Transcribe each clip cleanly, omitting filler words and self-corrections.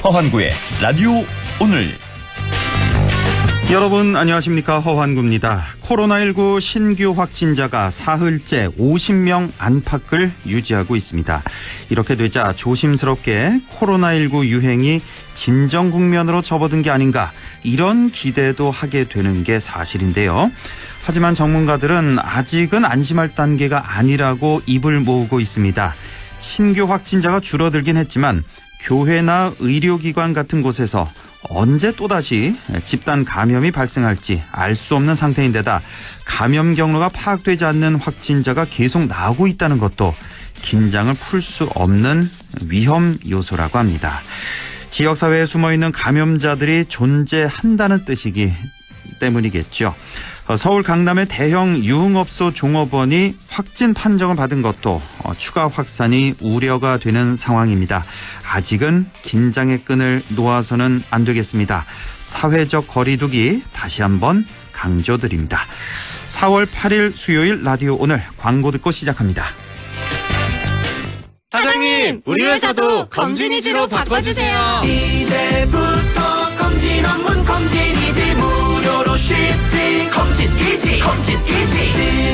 허환구의 라디오 오늘. 여러분 안녕하십니까, 허환구입니다. 코로나19 신규 확진자가 사흘째 50명 안팎을 유지하고 있습니다. 이렇게 되자 조심스럽게 코로나19 유행이 진정 국면으로 접어든 게 아닌가, 이런 기대도 하게 되는 게 사실인데요. 하지만 전문가들은 아직은 안심할 단계가 아니라고 입을 모으고 있습니다. 신규 확진자가 줄어들긴 했지만 교회나 의료기관 같은 곳에서 언제 또다시 집단 감염이 발생할지 알 수 없는 상태인데다 감염 경로가 파악되지 않는 확진자가 계속 나오고 있다는 것도 긴장을 풀 수 없는 위험 요소라고 합니다. 지역사회에 숨어있는 감염자들이 존재한다는 뜻이기 때문이겠죠. 서울 강남의 대형 유흥업소 종업원이 확진 판정을 받은 것도 추가 확산이 우려가 되는 상황입니다. 아직은 긴장의 끈을 놓아서는 안 되겠습니다. 사회적 거리두기 다시 한번 강조드립니다. 4월 8일 수요일 라디오 오늘, 광고 듣고 시작합니다. 사장님, 우리 회사도 검진이지로 바꿔주세요. 이제부터 검진 업무 검진이지, 무료로 쉽지. 검진이지.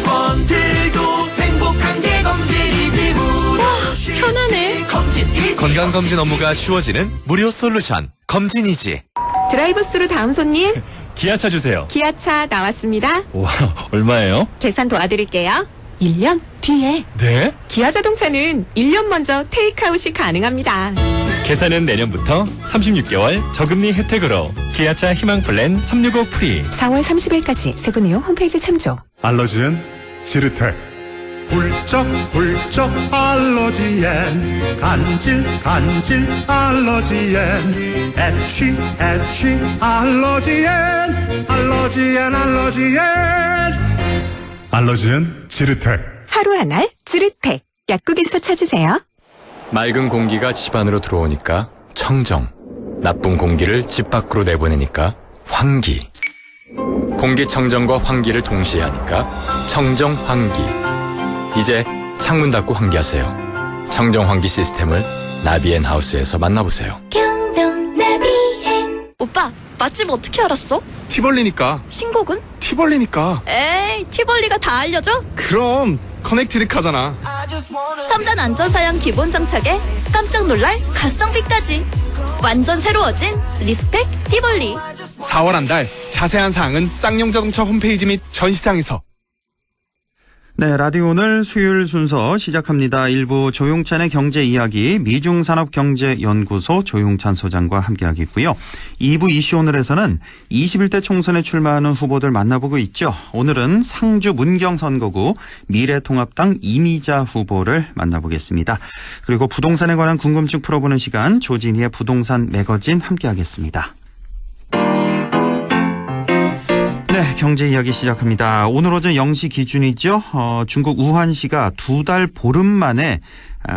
직원들도 행복한 게 검진이지, 무료로 쉽지. 편하네. 검진이지. 건강검진 업무가 쉬워지는 무료 솔루션 검진이지. 드라이브스루 다음 손님, 기아차 주세요. 기아차 나왔습니다. 와, 얼마예요? 계산 도와드릴게요. 1년 뒤에 네? 기아자동차는 1년 먼저 테이크아웃이 가능합니다. 계산은 내년부터 36개월 저금리 혜택으로 기아차 희망 플랜 365 프리. 4월 30일까지 세부 내용 홈페이지 참조. 알러지엔 지르텍. 훌쩍훌쩍 알러지엔 간질 알러지엔 애취 알러지엔 알러지엔 지르텍. 하루 한 알 지르텍. 약국에서 찾으세요. 맑은 공기가 집 안으로 들어오니까 청정. 나쁜 공기를 집 밖으로 내보내니까 환기. 공기청정과 환기를 동시에 하니까 청정환기. 이제 창문 닫고 환기하세요. 청정환기 시스템을 나비앤하우스에서 만나보세요. 오빠, 맛집 어떻게 알았어? 티벌리니까. 신곡은? 티벌리니까. 에이, 티벌리가 다 알려줘? 그럼 커넥티드 카잖아. 첨단 안전사양 기본 장착에 깜짝 놀랄 가성비까지. 완전 새로워진 리스펙 티벌리. 4월 한 달 자세한 사항은 쌍용자동차 홈페이지 및 전시장에서. 네, 라디오 오늘 수요일 순서 시작합니다. 1부 조용찬의 경제 이야기, 미중산업경제연구소 조용찬 소장과 함께하겠고요. 2부 이슈 오늘에서는 21대 총선에 출마하는 후보들 만나보고 있죠. 오늘은 상주 문경 선거구 미래통합당 이미자 후보를 만나보겠습니다. 그리고 부동산에 관한 궁금증 풀어보는 시간, 조진희의 부동산 매거진 함께하겠습니다. 네, 경제 이야기 시작합니다. 오늘 오전 0시 기준이죠. 중국 우한시가 2달 보름 만에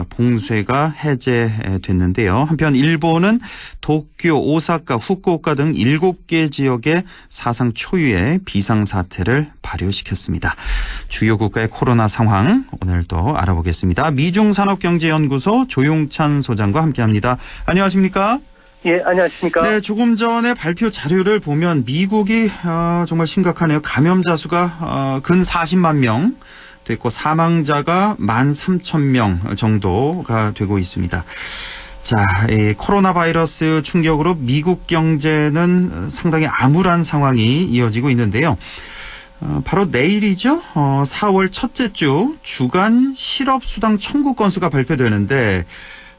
봉쇄가 해제됐는데요. 한편 일본은 도쿄, 오사카, 후쿠오카 등 7개 지역에 사상 초유의 비상사태를 발효시켰습니다. 주요 국가의 코로나 상황 오늘도 알아보겠습니다. 미중산업경제연구소 조용찬 소장과 함께합니다. 안녕하십니까? 예, 안녕하십니까. 네, 조금 전에 발표 자료를 보면 미국이 정말 심각하네요. 감염자 수가 근 40만 명 됐고 사망자가 13,000명 정도가 되고 있습니다. 자, 이 코로나 바이러스 충격으로 미국 경제는 상당히 암울한 상황이 이어지고 있는데요. 바로 내일이죠. 4월 첫째 주 주간 실업수당 청구 건수가 발표되는데,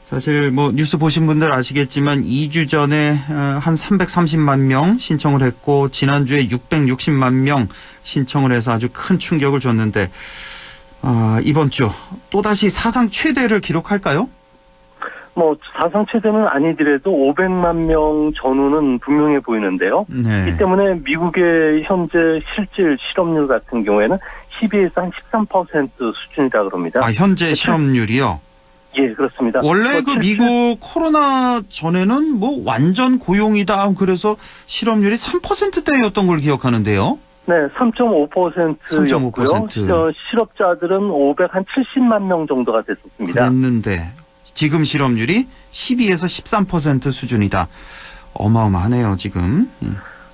사실 뭐 뉴스 보신 분들 아시겠지만 2주 전에 한 330만 명 신청을 했고 지난주에 660만 명 신청을 해서 아주 큰 충격을 줬는데 이번 주 또다시 사상 최대를 기록할까요? 뭐 사상 최대는 아니더라도 500만 명 전후는 분명해 보이는데요. 네. 이 때문에 미국의 현재 실질 실업률 같은 경우에는 12에서 한 13% 수준이다 그럽니다. 현재 실업률이요? 예, 그렇습니다. 원래 그 미국 코로나 전에는 뭐 완전 고용이다 그래서 실업률이 3%대였던 걸 기억하는데요. 네, 3.5%였고요. 실업자들은 570만 명 정도가 됐었습니다. 그랬는데 지금 실업률이 12에서 13% 수준이다. 어마어마하네요, 지금.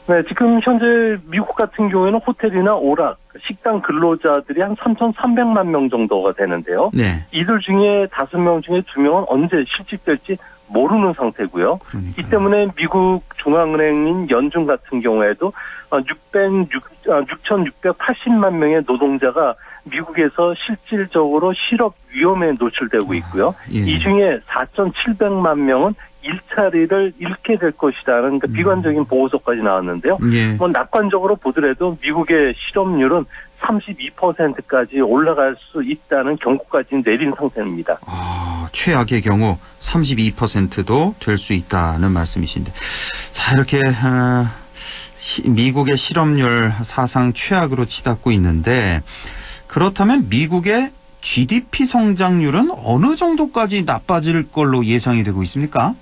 네, 지금 현재 미국 같은 경우에는 호텔이나 오락, 식당 근로자들이 한 3,300만 명 정도가 되는데요. 네. 이들 중에 5명 중에 2명은 언제 실직될지 모르는 상태고요. 그러니까요. 이 때문에 미국 중앙은행인 연준 같은 경우에도 6,680만 명의 노동자가 미국에서 실질적으로 실업 위험에 노출되고 있고요. 예. 이 중에 4,700만 명은 일자리를 잃게 될 것이라는 그 비관적인 보고서까지 나왔는데요. 예. 뭐 낙관적으로 보더라도 미국의 실업률은 32%까지 올라갈 수 있다는 경고까지 내린 상태입니다. 최악의 경우 32%도 될 수 있다는 말씀이신데. 자, 이렇게 미국의 실업률 사상 최악으로 치닫고 있는데, 그렇다면 미국의 GDP 성장률은 어느 정도까지 나빠질 걸로 예상이 되고 있습니까?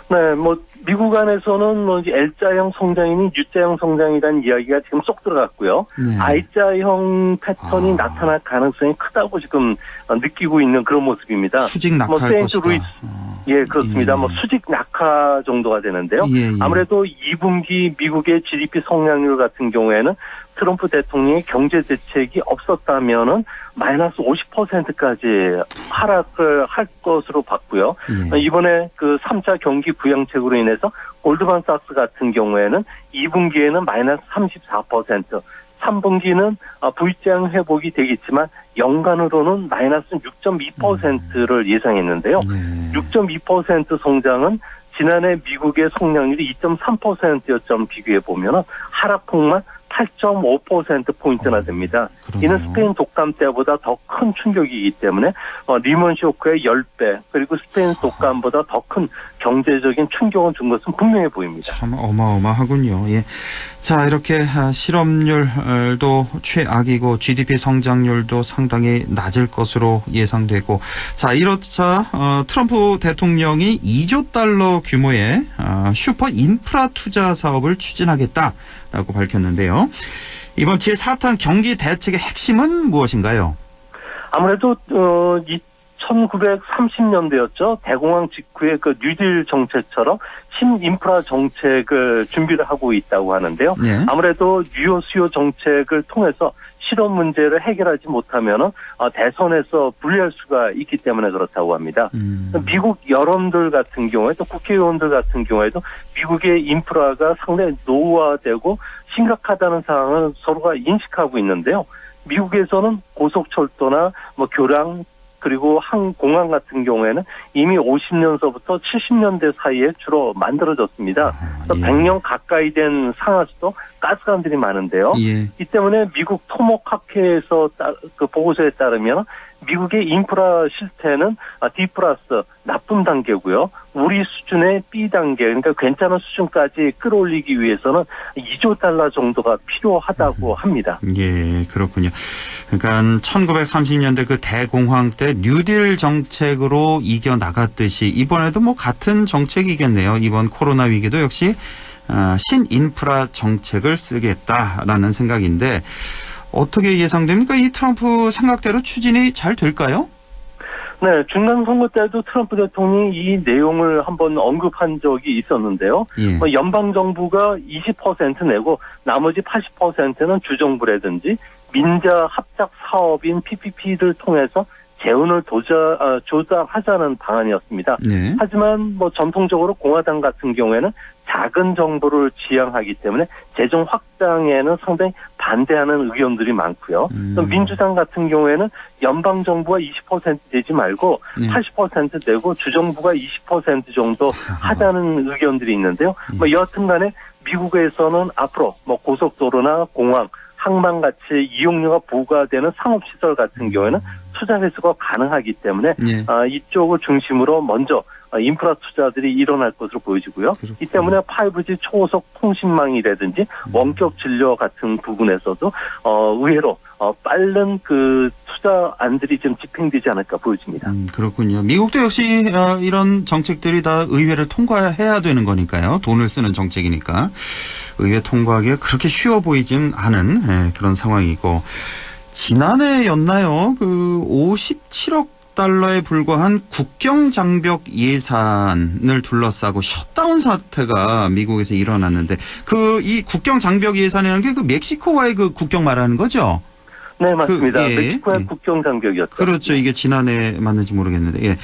네, 뭐 미국 안에서는 뭐 L자형 성장이니 U자형 성장이라는 이야기가 지금 쏙 들어갔고요. 네. I자형 패턴이 나타날 가능성이 크다고 지금 느끼고 있는 그런 모습입니다. 수직 낙하할 것이다. 예, 그렇습니다. 뭐 수직 낙하 정도가 되는데요. 예. 아무래도 2분기 미국의 GDP 성장률 같은 경우에는 트럼프 대통령의 경제 대책이 없었다면은 마이너스 50%까지 하락을 할 것으로 봤고요. 예. 이번에 그 3차 경기 부양책으로 인해서 골드만삭스 같은 경우에는 2분기에는 마이너스 34%, 3분기는 V자형 회복이 되겠지만 연간으로는 마이너스 6.2%를 예상했는데요. 네. 6.2% 성장은 지난해 미국의 성장률이 2.3%였던 비교해 보면 하락폭만 8.5%포인트나 됩니다. 그러네요. 이는 스페인 독감 때보다 더 큰 충격이기 때문에 리먼 쇼크의 10배 그리고 스페인 독감보다 더 큰 경제적인 충격을 준 것은 분명해 보입니다. 참 어마어마하군요. 예. 자, 이렇게 실업률도 최악이고 GDP 성장률도 상당히 낮을 것으로 예상되고, 자, 이렇자 트럼프 대통령이 2조 달러 규모의 슈퍼 인프라 투자 사업을 추진하겠다라고 밝혔는데요. 이번 제4탄 경기 대책의 핵심은 무엇인가요? 아무래도 1930년대였죠. 대공황 직후의 그 뉴딜 정책처럼 신인프라 정책을 준비를 하고 있다고 하는데요. 네. 아무래도 유효 수요 정책을 통해서 실업 문제를 해결하지 못하면은 대선에서 불리할 수가 있기 때문에 그렇다고 합니다. 미국 여론들 같은 경우에 또 국회의원들 같은 경우에도 미국의 인프라가 상당히 노후화되고 심각하다는 상황을 서로가 인식하고 있는데요. 미국에서는 고속철도나 뭐 교량 그리고 항공항 같은 경우에는 이미 50년서부터 70년대 사이에 주로 만들어졌습니다. 예. 100년 가까이 된 상하수도 가스관들이 많은데요. 예. 이 때문에 미국 토목학회에서 그 보고서에 따르면 미국의 인프라 실태는 D 플러스 나쁨 단계고요. 우리 수준의 B 단계, 그러니까 괜찮은 수준까지 끌어올리기 위해서는 2조 달러 정도가 필요하다고 합니다. 예, 그렇군요. 그러니까 1930년대 그 대공황 때 뉴딜 정책으로 이겨나갔듯이 이번에도 뭐 같은 정책이겠네요. 이번 코로나 위기도 역시 신인프라 정책을 쓰겠다라는 생각인데, 어떻게 예상됩니까? 이 트럼프 생각대로 추진이 잘 될까요? 네, 중간 선거 때도 트럼프 대통령이 이 내용을 한번 언급한 적이 있었는데요. 예. 연방 정부가 20% 내고 나머지 80%는 주정부라든지 민자 합작 사업인 PPP를 통해서 재원을 조달하자는 방안이었습니다. 네. 하지만 뭐 전통적으로 공화당 같은 경우에는 작은 정부를 지향하기 때문에 재정 확장에는 상당히 반대하는 의견들이 많고요. 또 민주당 같은 경우에는 연방 정부가 20% 내지 말고 네. 80% 내고 주정부가 20% 정도 하자는 의견들이 있는데요. 뭐 여하튼간에 미국에서는 앞으로 뭐 고속도로나 공항, 항만같이 이용료가 부과되는 상업시설 같은 경우에는 투자 회수가 가능하기 때문에 예. 이쪽을 중심으로 먼저 인프라 투자들이 일어날 것으로 보여지고요. 그렇군요. 이 때문에 5G 초고속 통신망이라든지 원격 진료 같은 부분에서도 의외로 빠른 그 투자안들이 좀 집행되지 않을까 보여집니다. 그렇군요. 미국도 역시 이런 정책들이 다 의회를 통과해야 되는 거니까요. 돈을 쓰는 정책이니까 의회 통과하기가 그렇게 쉬워 보이진 않은 그런 상황이고, 지난해였나요? 그 57억 달러에 불과한 국경 장벽 예산을 둘러싸고 셧다운 사태가 미국에서 일어났는데 이 국경 장벽 예산이라는 게 그 멕시코와의 그 국경 말하는 거죠? 네, 맞습니다. 예, 멕시코의 예. 국경 장벽이었죠. 그렇죠. 이게 지난해 맞는지 모르겠는데. 예.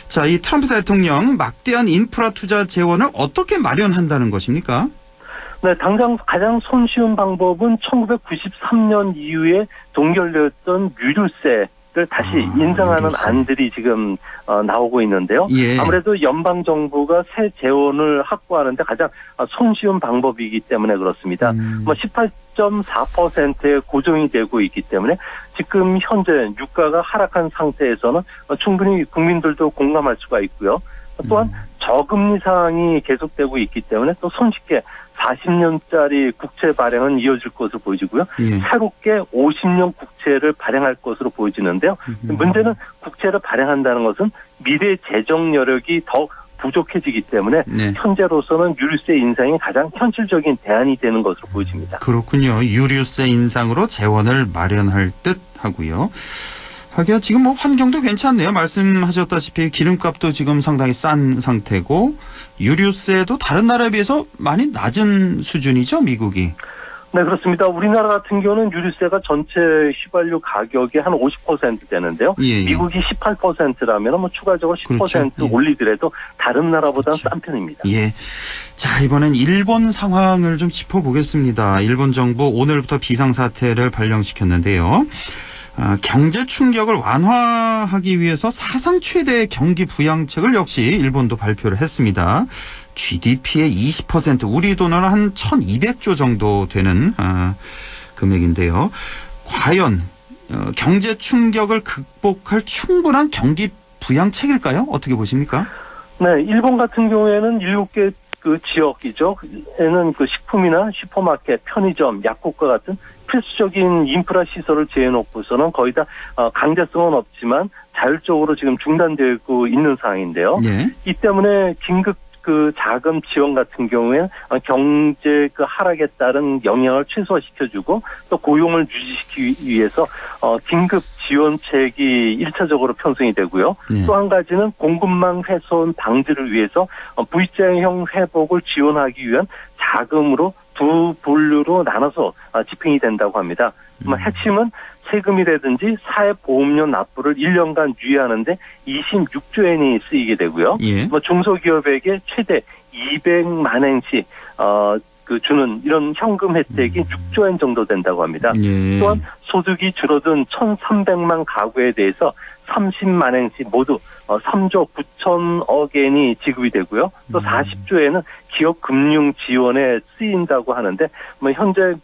자, 이 트럼프 대통령 막대한 인프라 투자 재원을 어떻게 마련한다는 것입니까? 네, 당장 가장 손쉬운 방법은 1993년 이후에 동결되었던 유류세를 다시 인상하는 유류세. 안들이 지금 나오고 있는데요. 예. 아무래도 연방 정부가 새 재원을 확보하는데 가장 손쉬운 방법이기 때문에 그렇습니다. 18.4%에 고정이 되고 있기 때문에 지금 현재 유가가 하락한 상태에서는 충분히 국민들도 공감할 수가 있고요. 또한 저금리 상황이 계속되고 있기 때문에 또 손쉽게 40년짜리 국채 발행은 이어질 것으로 보여지고요. 예. 새롭게 50년 국채를 발행할 것으로 보여지는데요. 문제는 국채를 발행한다는 것은 미래 재정 여력이 더 부족해지기 때문에 네. 현재로서는 유류세 인상이 가장 현실적인 대안이 되는 것으로 보여집니다. 그렇군요. 유류세 인상으로 재원을 마련할 듯 하고요. 하기야 지금 뭐 환경도 괜찮네요. 말씀하셨다시피 기름값도 지금 상당히 싼 상태고 유류세도 다른 나라에 비해서 많이 낮은 수준이죠, 미국이. 네, 그렇습니다. 우리나라 같은 경우는 유류세가 전체 휘발유 가격의 한 50% 되는데요. 예, 예. 미국이 18%라면 뭐 추가적으로 10% 그렇죠. 예. 올리더라도 다른 나라보다는 그렇죠. 싼 편입니다. 예. 자, 이번엔 일본 상황을 좀 짚어보겠습니다. 일본 정부 오늘부터 비상사태를 발령시켰는데요. 경제 충격을 완화하기 위해서 사상 최대의 경기 부양책을 역시 일본도 발표를 했습니다. GDP의 20%, 우리 돈으로 한 1,200조 정도 되는 금액인데요. 과연 경제 충격을 극복할 충분한 경기 부양책일까요? 어떻게 보십니까? 네, 일본 같은 경우에는 7개 그 지역이죠. 에는 그 식품이나 슈퍼마켓, 편의점, 약국과 같은 필수적인 인프라 시설을 재해놓고서는 거의 다 강제성은 없지만 자율적으로 지금 중단되고 있는 상황인데요. 네. 이 때문에 긴급 그 자금 지원 같은 경우에 경제 그 하락에 따른 영향을 최소화시켜주고 또 고용을 유지시키기 위해서 긴급 지원책이 1차적으로 편성이 되고요. 네. 또 한 가지는 공급망 훼손 방지를 위해서 V자형 회복을 지원하기 위한 자금으로 두 분류로 나눠서 집행이 된다고 합니다. 핵심은 세금이라든지 사회보험료 납부를 1년간 유예하는데 26조 엔이 쓰이게 되고요. 예. 중소기업에게 최대 200만 엔씩 주는 이런 현금 혜택이 6조 엔 정도 된다고 합니다. 예. 또한 소득이 줄어든 1,300만 가구에 대해서 30만 엔씩 모두 3조 9천억 엔이 지급이 되고요. 또 40조에는 기업 금융 지원에 쓰인다고 하는데 현재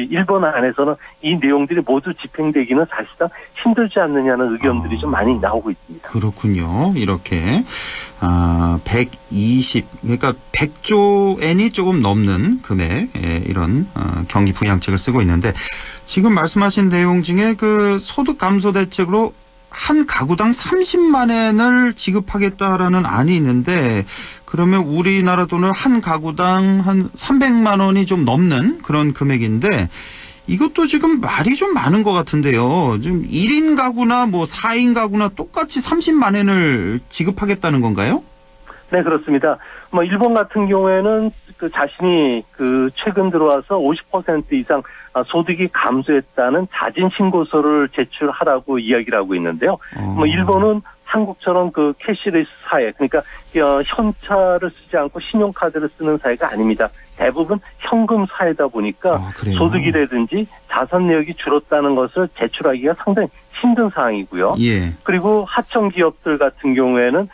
일본 안에서는 이 내용들이 모두 집행되기는 사실상 힘들지 않느냐는 의견들이 좀 많이 나오고 있습니다. 그렇군요. 이렇게 120 그러니까 100조 엔이 조금 넘는 금액 이런 경기 부양책을 쓰고 있는데 지금 말씀하신 내용 중에 그 소득 감소 대책으로 한 가구당 30만 엔을 지급하겠다라는 안이 있는데 그러면 우리나라 돈을 한 가구당 한 300만 원이 좀 넘는 그런 금액인데 이것도 지금 말이 좀 많은 것 같은데요. 지금 1인 가구나 뭐 4인 가구나 똑같이 30만 엔을 지급하겠다는 건가요? 네, 그렇습니다. 일본 같은 경우에는 자신이 최근 들어와서 50% 이상 소득이 감소했다는 자진 신고서를 제출하라고 이야기를 하고 있는데요. 일본은 한국처럼 캐시리스 사회, 그러니까 현찰을 쓰지 않고 신용카드를 쓰는 사회가 아닙니다. 대부분 현금 사회다 보니까 소득이라든지 자산 내역이 줄었다는 것을 제출하기가 상당히 힘든 상황이고요. 예. 그리고 하청 기업들 같은 경우에는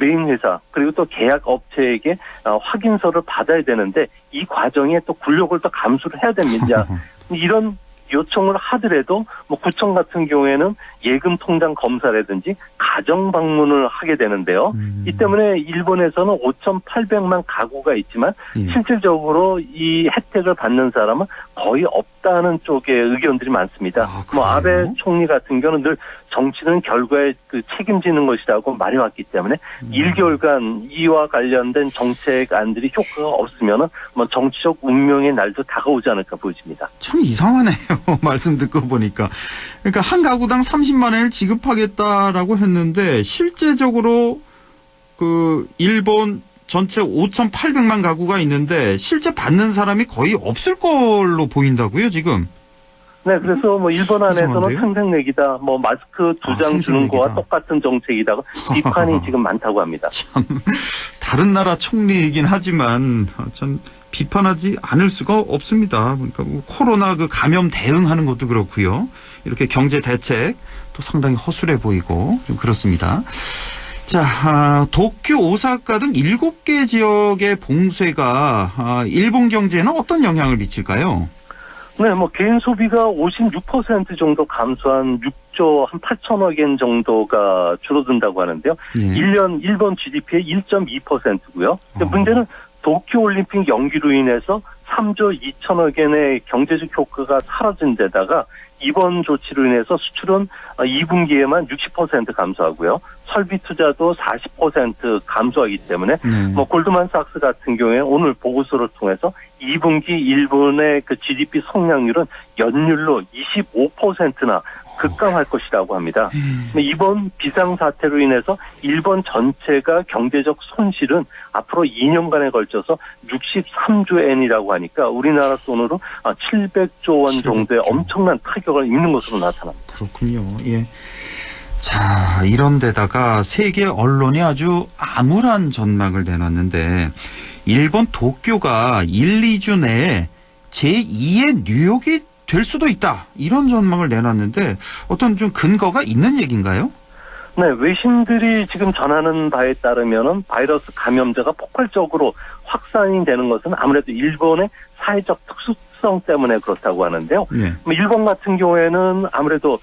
메인 회사 그리고 또 계약 업체에게 확인서를 받아야 되는데 이 과정에 또 굴욕을 또 감수를 해야 됩니다. 이런 요청을 하더라도 구청 같은 경우에는 예금 통장 검사라든지 가정 방문을 하게 되는데요. 이 때문에 일본에서는 5,800만 가구가 있지만 실질적으로 이 혜택을 받는 사람은 거의 없다는 쪽의 의견들이 많습니다. 아베 총리 같은 경우는 늘 정치는 결과에 책임지는 것이라고 말해왔기 때문에 1개월간 이와 관련된 정책안들이 효과가 없으면은 정치적 운명의 날도 다가오지 않을까 보여집니다. 참 이상하네요. 말씀 듣고 보니까. 그러니까 한 가구당 30만 원을 지급하겠다라고 했는데 실제적으로 일본 전체 5,800만 가구가 있는데 실제 받는 사람이 거의 없을 걸로 보인다고요, 지금? 네, 그래서 일본 안에서는 이상한데요? 생색내기다, 마스크 2장 주는 거와 생색내기다. 똑같은 정책이다, 비판이 지금 많다고 합니다. 참 다른 나라 총리이긴 하지만 참 비판하지 않을 수가 없습니다. 그러니까 코로나 감염 대응하는 것도 그렇고요. 이렇게 경제 대책 또 상당히 허술해 보이고 좀 그렇습니다. 자, 도쿄, 오사카 등 7개 지역의 봉쇄가 일본 경제에는 어떤 영향을 미칠까요? 네, 개인 소비가 56% 정도 감소한 6조 한 8천억 엔 정도가 줄어든다고 하는데요. 예. 1년 일본 GDP의 1.2%고요. 문제는 도쿄올림픽 연기로 인해서 3조 2천억 엔의 경제적 효과가 사라진 데다가 이번 조치로 인해서 수출은 2분기에만 60% 감소하고요. 설비 투자도 40% 감소하기 때문에 골드만삭스 같은 경우에 오늘 보고서를 통해서 2분기 일본의 GDP 성장률은 연율로 25%나 급감할 것이라고 합니다. 이번 비상사태로 인해서 일본 전체가 경제적 손실은 앞으로 2년간에 걸쳐서 63조 엔이라고 하니까 우리나라 돈으로 700조 원 정도의 엄청난 타격을 입는 것으로 나타납니다. 그렇군요. 예. 자, 이런 데다가 세계 언론이 아주 암울한 전망을 내놨는데 일본 도쿄가 1, 2주 내에 제2의 뉴욕이 될 수도 있다. 이런 전망을 내놨는데 어떤 좀 근거가 있는 얘기인가요? 네, 외신들이 지금 전하는 바에 따르면은 바이러스 감염자가 폭발적으로 확산이 되는 것은 아무래도 일본의 사회적 특수성 때문에 그렇다고 하는데요. 네. 일본 같은 경우에는 아무래도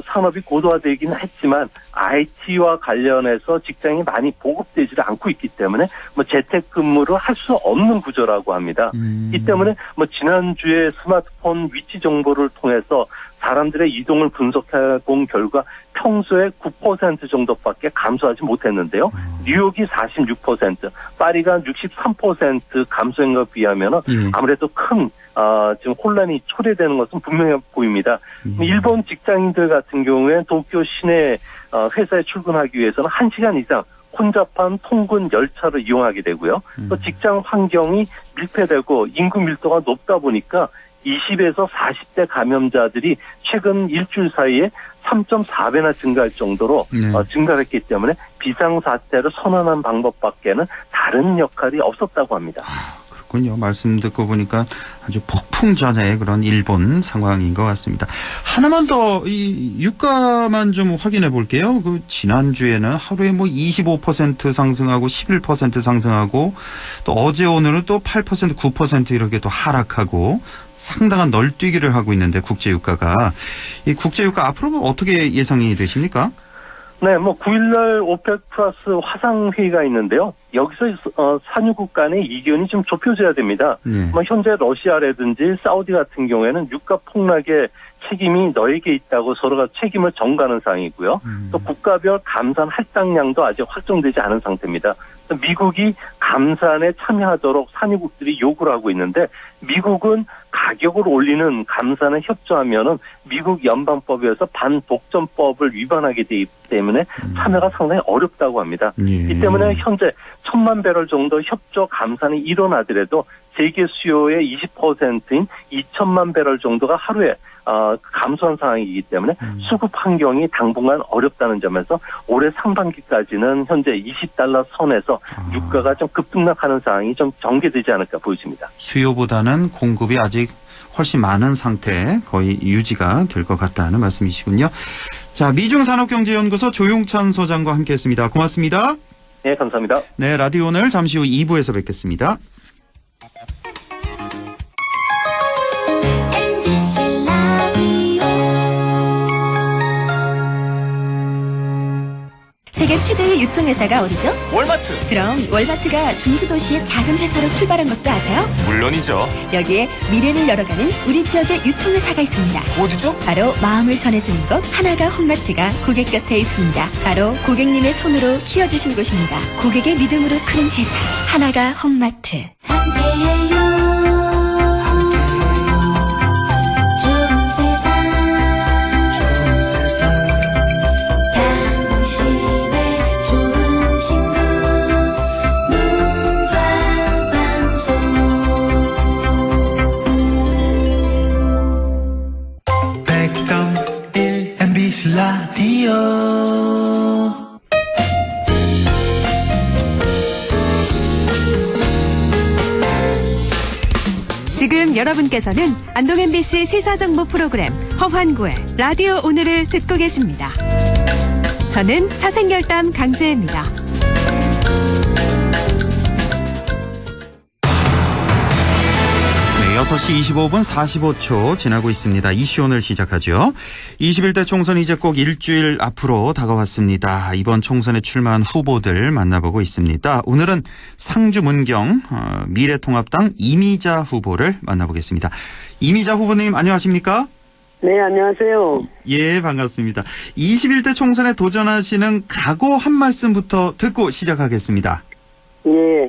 산업이 고도화되기는 했지만 IT와 관련해서 직장이 많이 보급되지 않고 있기 때문에 재택근무를 할 수 없는 구조라고 합니다. 이 때문에 지난주에 스마트폰 위치 정보를 통해서 사람들의 이동을 분석해 본 결과 평소에 9% 정도밖에 감소하지 못했는데요. 뉴욕이 46%, 파리가 63% 감소한 것에 비하면 아무래도 큰 지금 혼란이 초래되는 것은 분명해 보입니다. 일본 직장인들 같은 경우에 도쿄 시내 회사에 출근하기 위해서는 1시간 이상 혼잡한 통근 열차를 이용하게 되고요. 또 직장 환경이 밀폐되고 인구 밀도가 높다 보니까 20에서 40대 감염자들이 최근 일주일 사이에 3.4배나 증가할 정도로 증가했기 때문에 비상사태를 선언한 방법밖에는 다른 역할이 없었다고 합니다. 그렇군요. 말씀 듣고 보니까 아주 폭풍전의 그런 일본 상황인 것 같습니다. 하나만 더 이 유가만 좀 확인해 볼게요. 지난주에는 하루에 25% 상승하고 11% 상승하고 또 어제 오늘은 또 8% 9% 이렇게 또 하락하고 상당한 널뛰기를 하고 있는데 국제유가가 이 국제유가 앞으로 어떻게 예상이 되십니까? 네, 9일날 오펙 플러스 화상회의가 있는데요. 여기서 산유국 간의 이견이 좀 좁혀져야 됩니다. 현재 러시아라든지 사우디 같은 경우에는 유가 폭락의 책임이 너에게 있다고 서로가 책임을 전가하는 상황이고요. 또 국가별 감산 할당량도 아직 확정되지 않은 상태입니다. 미국이 감산에 참여하도록 산유국들이 요구를 하고 있는데 미국은 가격을 올리는 감산에 협조하면은 미국 연방법에서 반독점법을 위반하게 되기 때문에 참여가 상당히 어렵다고 합니다. 이 때문에 현재 1,000만 배럴 정도 협조 감산이 일어나더라도 세계 수요의 20%인 2천만 배럴 정도가 하루에 감소한 상황이기 때문에 수급 환경이 당분간 어렵다는 점에서 올해 상반기까지는 현재 $20 선에서 유가가 좀 급등락하는 상황이 좀 전개되지 않을까 보여집니다. 수요보다는 공급이 아직 훨씬 많은 상태 거의 유지가 될 것 같다는 말씀이시군요. 자, 미중산업경제연구소 조용찬 소장과 함께했습니다. 고맙습니다. 네, 감사합니다. 네, 라디오 오늘 잠시 후 2부에서 뵙겠습니다. 세계 최대의 최대 유통회사가 어디죠? 월마트. 그럼 월마트가 중수도시의 작은 회사로 출발한 것도 아세요? 물론이죠. 여기에 미래를 열어가는 우리 지역의 유통회사가 있습니다. 어디죠? 바로 마음을 전해주는 곳 하나가 홈마트가 고객 곁에 있습니다. 바로 고객님의 손으로 키워주신 곳입니다. 고객의 믿음으로 크는 회사 하나가 홈마트. 좋은 세상 당신의 좋은 친구 문화방송 MBC 라디오 지금 여러분께서는 안동 MBC 시사정보 프로그램 허환구의 라디오 오늘을 듣고 계십니다. 저는 사생결담 강재입니다. 네, 6시 25분 45초 지나고 있습니다. 이슈 오늘 시작하죠. 21대 총선 이제 꼭 일주일 앞으로 다가왔습니다. 이번 총선에 출마한 후보들 만나보고 있습니다. 오늘은 상주 문경 미래통합당 이미자 후보를 만나보겠습니다. 이미자 후보님 안녕하십니까? 네, 안녕하세요. 예, 반갑습니다. 21대 총선에 도전하시는 각오 한 말씀부터 듣고 시작하겠습니다. 예,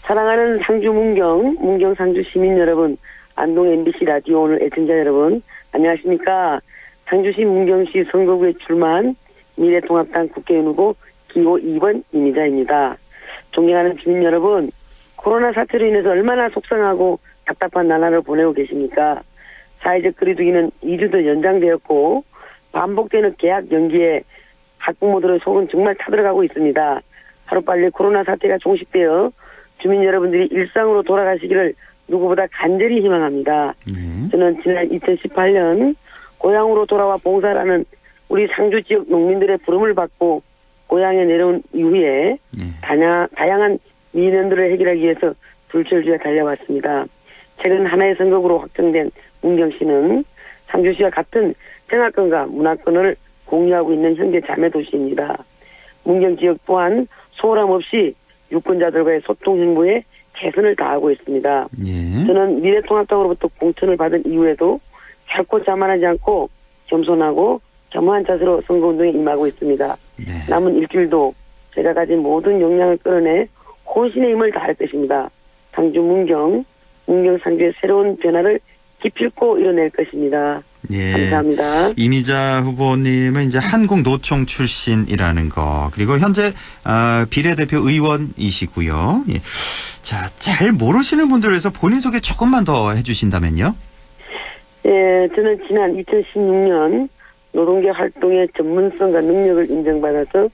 사랑하는 상주 문경 상주 시민 여러분, 안동 MBC 라디오 오늘 애청자 여러분, 안녕하십니까? 상주시 문경시 선거구에 출마한 미래통합당 국회의원 후보 기호 2번 이미자입니다. 존경하는 주민 여러분, 코로나 사태로 인해서 얼마나 속상하고 답답한 나날을 보내고 계십니까? 사회적 거리두기는 2주도 연장되었고 반복되는 계약 연기에 학부모들의 속은 정말 타들어가고 있습니다. 하루빨리 코로나 사태가 종식되어 주민 여러분들이 일상으로 돌아가시기를 누구보다 간절히 희망합니다. 저는 지난 2018년 고향으로 돌아와 봉사라는 우리 상주 지역 농민들의 부름을 받고 고향에 내려온 이후에 다양한 민원들을 해결하기 위해서 불철주야 달려왔습니다. 최근 하나의 선거구로 확정된 문경시는 상주시와 같은 생활권과 문화권을 공유하고 있는 현대 자매도시입니다. 문경 지역 또한 소홀함 없이 유권자들과의 소통 행보에 최선을 다하고 있습니다. 예. 저는 미래통합당으로부터 공천을 받은 이후에도 결코 자만하지 않고 겸손하고 겸허한 자세로 선거운동에 임하고 있습니다. 남은 일주일도 제가 가진 모든 역량을 끌어내 혼신의 힘을 다할 것입니다. 상주 문경 상주의 새로운 변화를 기필코 이뤄낼 것입니다. 예. 감사합니다. 이미자 후보님은 이제 한국노총 출신이라는 거, 그리고 현재 비례대표 의원이시고요. 예. 자, 잘 모르시는 분들을 위해서 본인 소개 조금만 더 해주신다면요. 예, 저는 지난 2016년 노동계 활동의 전문성과 능력을 인정받아서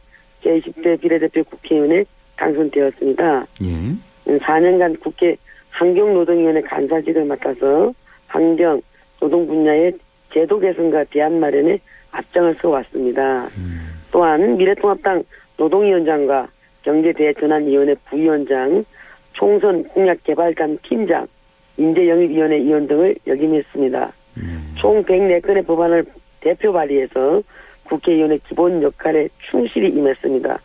제20대 비례대표 국회의원에 당선되었습니다. 예. 4년간 국회 환경노동위원회 간사직을 맡아서 환경, 노동 분야의 제도 개선과 대안 마련에 앞장을 서왔습니다. 또한 미래통합당 노동위원장과 경제대전환위원회 부위원장, 총선 공약개발단 팀장, 인재영입위원회 위원 등을 역임했습니다. 총 104건의 법안을 대표 발의해서 국회의원의 기본 역할에 충실히 임했습니다.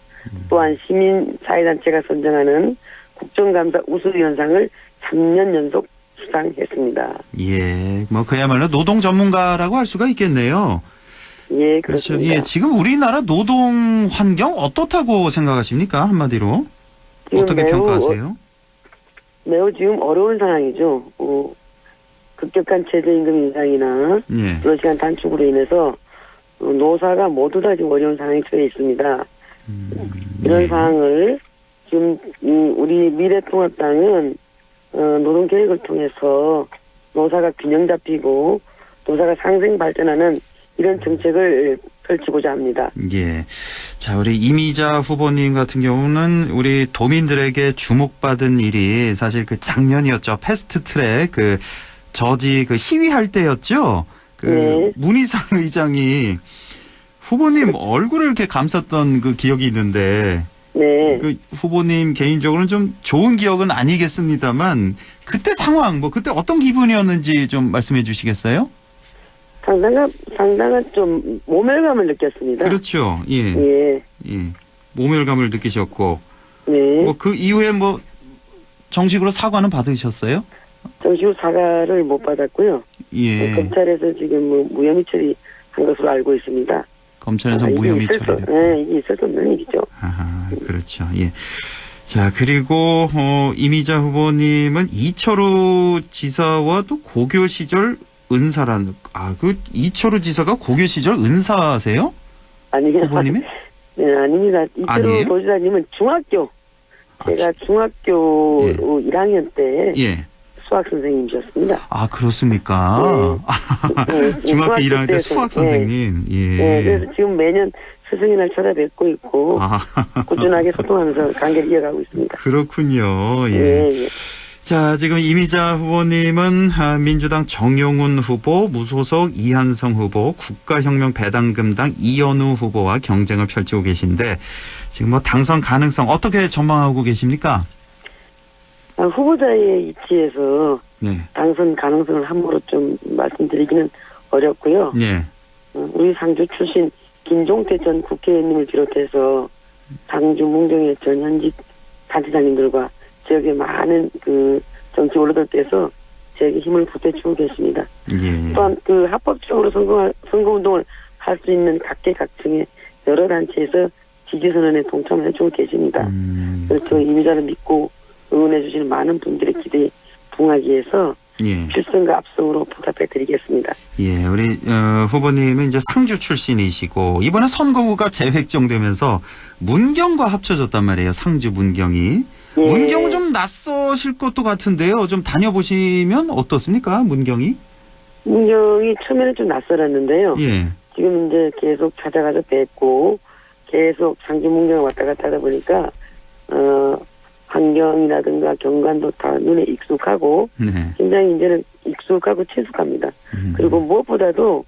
또한 시민사회단체가 선정하는 국정감사 우수위원상을 3년 연속 수상했습니다. 예, 뭐 그야말로 노동 전문가라고 할 수가 있겠네요. 예, 그렇죠. 그렇습니다. 예, 지금 우리나라 노동 환경 어떻다고 생각하십니까? 한마디로 어떻게 평가하세요? 매우 지금 어려운 상황이죠. 급격한 최저임금 인상이나 예. 근로시간 단축으로 인해서 노사가 모두 다 지금 어려운 상황에 처해 있습니다. 이런 상황을 지금 우리 미래통합당은 노동 계획을 통해서 노사가 균형 잡히고 노사가 상생 발전하는 이런 정책을 펼치고자 합니다. 예. 자, 우리 이미자 후보님 같은 경우는 우리 도민들에게 주목받은 일이 사실 그 작년이었죠. 패스트 트랙 그 저지 그 시위할 때였죠. 그 네. 문희상 의장이 후보님 얼굴을 이렇게 감쌌던 그 기억이 있는데 네. 그 후보님 개인적으로는 좀 좋은 기억은 아니겠습니다만 그때 상황 뭐 그때 어떤 기분이었는지 좀 말씀해 주시겠어요? 상당한 좀 모멸감을 느꼈습니다. 그렇죠. 예. 예. 예. 모멸감을 느끼셨고, 네. 뭐 그 이후에 뭐 정식으로 사과는 받으셨어요? 정식으로 사과를 못 받았고요. 예. 검찰에서 지금 뭐 무혐의 처리한 것으로 알고 있습니다. 검찰에서 이게 무혐의 있을 수- 처리됐고. 네, 이게 있을 수 없는 일이죠. 아하, 그렇죠. 예. 자, 그리고 이미자 후보님은 이철우 지사와도 고교 시절 은사라는, 그 이철우 지사가 고교 시절 은사세요? 아닙니다. 후보님이? 네, 아닙니다. 이철우 아니에요? 도지사님은 중학교, 제가 중학교 예. 1학년 때 예. 수학 선생님이셨습니다. 아, 그렇습니까? 네, 중학교 1학년 때 때에서, 수학 선생님. 예. 네, 그래서 지금 매년 스승의 날 찾아뵙고 있고 아, 꾸준하게 소통하면서 관계를 이어가고 있습니다. 그렇군요. 예. 예, 예. 자, 지금 이미자 후보님은 민주당 정용훈 후보, 무소속 이한성 후보, 국가혁명 배당금당 이현우 후보와 경쟁을 펼치고 계신데 지금 뭐 당선 가능성 어떻게 전망하고 계십니까? 후보자의 입지에서 네. 당선 가능성을 함부로 좀 말씀드리기는 어렵고요. 예. 우리 상주 출신 김종태 전 국회의원님을 비롯해서 상주 문경의 전 현직 단체장님들과 지역의 많은 그 정치 원로들께서 저에게 힘을 보태주고 계십니다. 예. 또한 그 합법적으로 선거운동을 할 수 있는 각계각층의 여러 단체에서 지지선언에 동참해주고 계십니다. 그래서 이미자를 믿고 응원해 주시는 많은 분들의 기대에 부응하기 위해서 예. 필승과 압승으로 보답해 드리겠습니다. 예, 우리 후보님은 이제 상주 출신이시고 이번에 선거구가 재획정되면서 문경과 합쳐졌단 말이에요. 상주 문경이. 예. 문경은 좀 낯서실 것도 같은데요. 좀 다녀보시면 어떻습니까? 문경이? 문경이 처음에는 좀 낯설었는데요. 예. 지금 이제 계속 찾아가서 뵙고 계속 상주 문경을 왔다 갔다 하다 보니까 환경이라든가 경관도 다 눈에 익숙하고 네. 굉장히 이제는 익숙하고 친숙합니다. 그리고 무엇보다도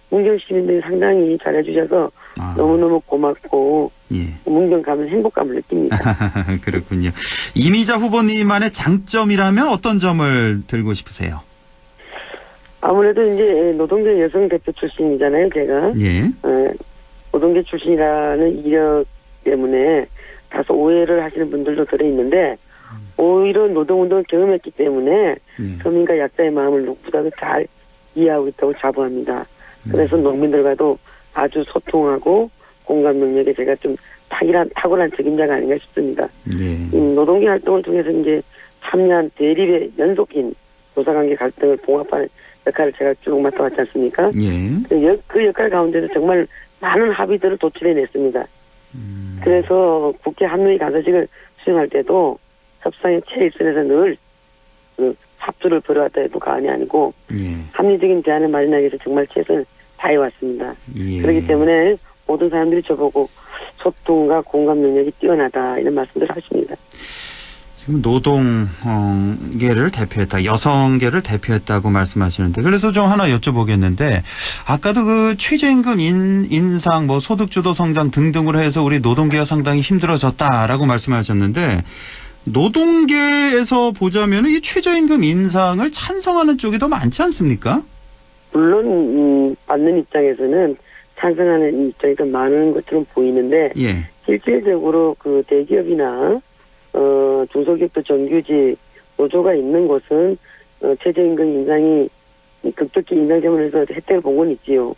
문경 시민들이 상당히 잘해주셔서 너무너무 고맙고 예. 문경 가면 행복감을 느낍니다. 그렇군요. 이미자 후보님만의 장점이라면 어떤 점을 들고 싶으세요? 아무래도 이제 노동계 여성 대표 출신이잖아요, 제가. 예. 노동계 출신이라는 이력 때문에 다소 오해를 하시는 분들도 들어있는데 오히려 노동운동을 경험했기 때문에 서민과 약자의 마음을 누구보다도 잘 이해하고 있다고 자부합니다. 그래서 농민들과도 아주 소통하고 공감 능력에 제가 좀 탁월한 책임자가 아닌가 싶습니다. 네. 노동계 활동을 통해서 이제 참여한 대립의 연속인 노사관계 갈등을 봉합하는 역할을 제가 쭉 맡아왔지 않습니까? 예. 그 역할 가운데서 정말 많은 합의들을 도출해냈습니다. 그래서 국회 한노위 간사직을 수행할 때도 협상의 최일선에서 늘 그 합주를 벌여왔다 해도 과언이 아니고 합리적인 대안을 마련하기 위해서 정말 최선을 다해왔습니다. 예. 그렇기 때문에 모든 사람들이 저보고 소통과 공감 능력이 뛰어나다 이런 말씀들을 하십니다. 지금 노동계를 대표했다, 여성계를 대표했다고 말씀하시는데 그래서 좀 하나 여쭤보겠는데 아까도 그 최저임금 인상, 뭐 소득주도 성장 등등으로 해서 우리 노동계가 상당히 힘들어졌다라고 말씀하셨는데 노동계에서 보자면 이 최저임금 인상을 찬성하는 쪽이 더 많지 않습니까? 물론 받는 입장에서는 찬성하는 입장이 더 많은 것처럼 보이는데 예. 실질적으로 그 대기업이나 중소기업도 정규직 노조가 있는 곳은 최저임금 인상이 급격히 인상되면서 해서 혜택을 본 건 있지요.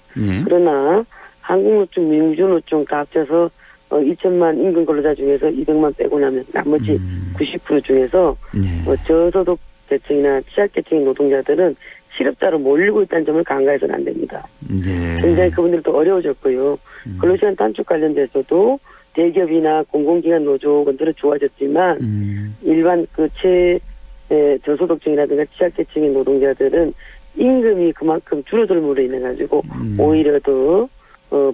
그러나 한국노총, 민주노총 다 합쳐서 2천만 임금 근로자 중에서 200만 빼고 나면 나머지 90% 중에서 저소득 계층이나 취약계층의 노동자들은 실업자로 몰리고 있다는 점을 간과해서는 안 됩니다. 굉장히 그분들도 어려워졌고요. 근로시간 단축 관련돼서도 대기업이나 공공기관 노조원들은 좋아졌지만 일반 그 저소득층이라든가 취약계층의 노동자들은 임금이 그만큼 줄어들므로 인해 가지고 오히려 더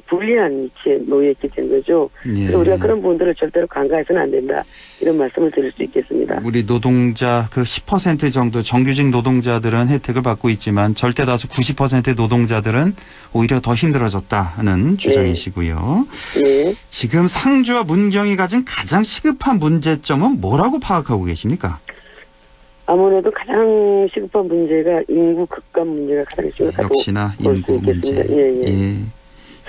불리한 위치에 놓여 있게 된 거죠. 그래서 우리가 그런 부분들을 절대로 간과해서는 안 된다. 이런 말씀을 드릴 수 있겠습니다. 우리 노동자 그 10% 정도 정규직 노동자들은 혜택을 받고 있지만 절대 다수 90%의 노동자들은 오히려 더 힘들어졌다는 주장이시고요. 네. 지금 상주와 문경이 가진 가장 시급한 문제점은 뭐라고 파악하고 계십니까? 아무래도 가장 시급한 문제가 인구 급감 문제가 가장 심각하고 역시나 인구 문제. 예.